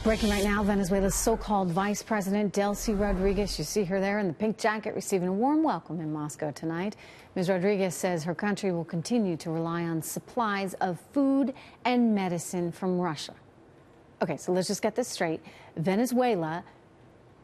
Breaking right now, Venezuela's so-called Vice President Delcy Rodriguez, you see her there in the pink jacket, receiving a warm welcome in Moscow tonight. Ms. Rodriguez says her country will continue to rely on supplies of food and medicine from Russia. Okay, so let's just get this straight. Venezuela,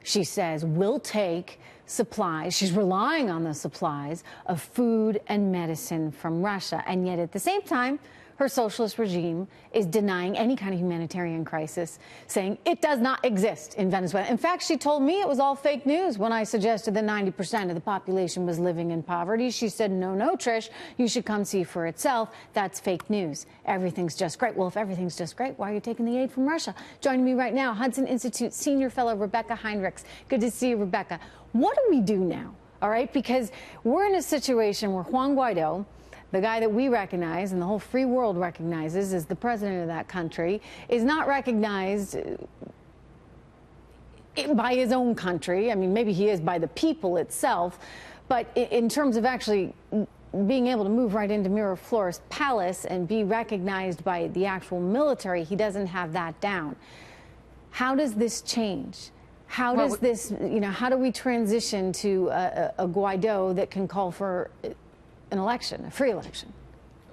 she says, will take supplies. She's relying on the supplies of food and medicine from Russia. And yet at the same time, her socialist regime is denying any kind of humanitarian crisis, saying it does not exist in Venezuela. In fact, she told me it was all fake news when I suggested that 90% of the population was living in poverty. She said, no, Trish, you should come see for itself. That's fake news. Everything's just great. Well, if everything's just great, why are you taking the aid from Russia? Joining me right now, Hudson Institute senior fellow Rebeccah Heinrichs. Good to see you, Rebeccah. What do we do now? All right, because we're in a situation where Juan Guaido, the guy that we recognize and the whole free world recognizes as the president of that country, is not recognized by his own country. I mean, maybe he is by the people itself, but in terms of actually being able to move right into Miraflores Palace and be recognized by the actual military, he doesn't have that down. How does this change? How does this, how do we transition to a Guaido that can call for an election, a free election?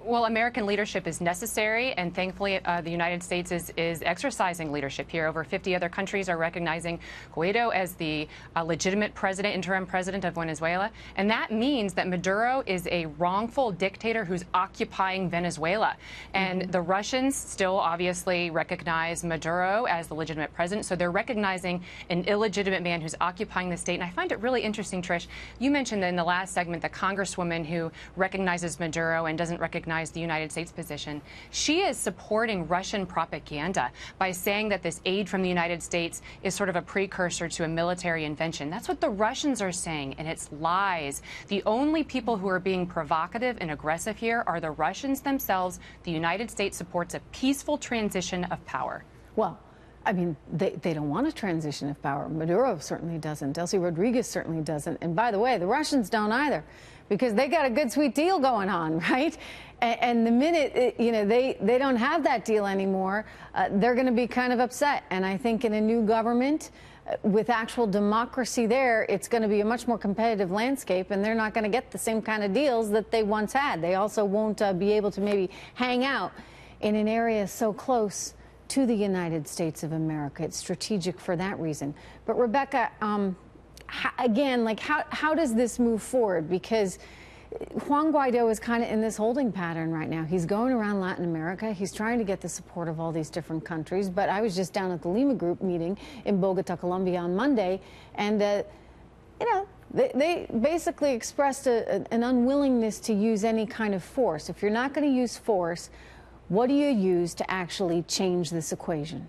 Well, American leadership is necessary, and thankfully the United States is exercising leadership here. Over 50 other countries are recognizing Guaido as the legitimate president, interim president of Venezuela. And that means that Maduro is a wrongful dictator who's occupying Venezuela. And the Russians still obviously recognize Maduro as the legitimate president. So they're recognizing an illegitimate man who's occupying the state. And I find it really interesting, Trish, you mentioned in the last segment the congresswoman who recognizes Maduro and doesn't recognize the United States position. She is supporting Russian propaganda by saying that this aid from the United States is sort of a precursor to a military invention. That's what the Russians are saying, and it's lies. The only people who are being provocative and aggressive here are the Russians themselves. The United States supports a peaceful transition of power. Well, I mean, they don't want a transition of power. Maduro certainly doesn't. Delcy Rodriguez certainly doesn't. And by the way, the Russians don't either, because they got a good, sweet deal going on, right? And the minute, they don't have that deal anymore, they're going to be kind of upset. And I think in a new government, with actual democracy there, it's going to be a much more competitive landscape, and they're not going to get the same kind of deals that they once had. They also won't be able to maybe hang out in an area so close to the United States of America. It's strategic for that reason. But Rebeccah, again, like how does this move forward? Because Juan Guaido is kind of in this holding pattern right now. He's going around Latin America. He's trying to get the support of all these different countries. But I was just down at the Lima Group meeting in Bogota, Colombia on Monday, and they basically expressed an unwillingness to use any kind of force. If you're not going to use force, what do you use to actually change this equation?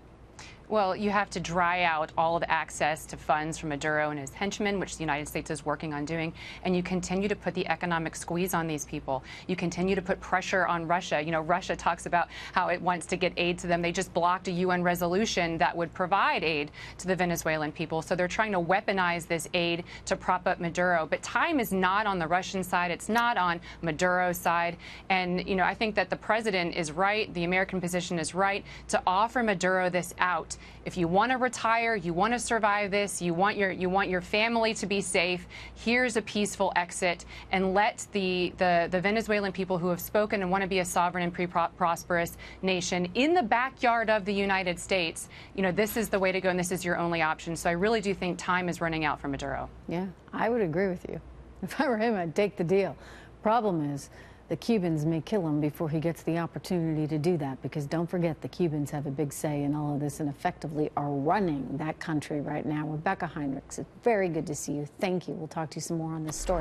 Well, you have to dry out all of the access to funds from Maduro and his henchmen, which the United States is working on doing, and you continue to put the economic squeeze on these people. You continue to put pressure on Russia. Russia talks about how it wants to get aid to them. They just blocked a UN resolution that would provide aid to the Venezuelan people, so they're trying to weaponize this aid to prop up Maduro. But time is not on the Russian side. It's not on Maduro's side. And, I think that the president is right, the American position is right, to offer Maduro this out. If you want to retire, you want to survive this, you want your family to be safe, here's a peaceful exit, and let the Venezuelan people who have spoken and want to be a sovereign and prosperous nation in the backyard of the United States, this is the way to go, and this is your only option. So I really do think time is running out for Maduro. Yeah, I would agree with you. If I were him, I'd take the deal. Problem is, the Cubans may kill him before he gets the opportunity to do that, because don't forget, the Cubans have a big say in all of this and effectively are running that country right now. Rebeccah Heinrichs, it's very good to see you. Thank you. We'll talk to you some more on this story.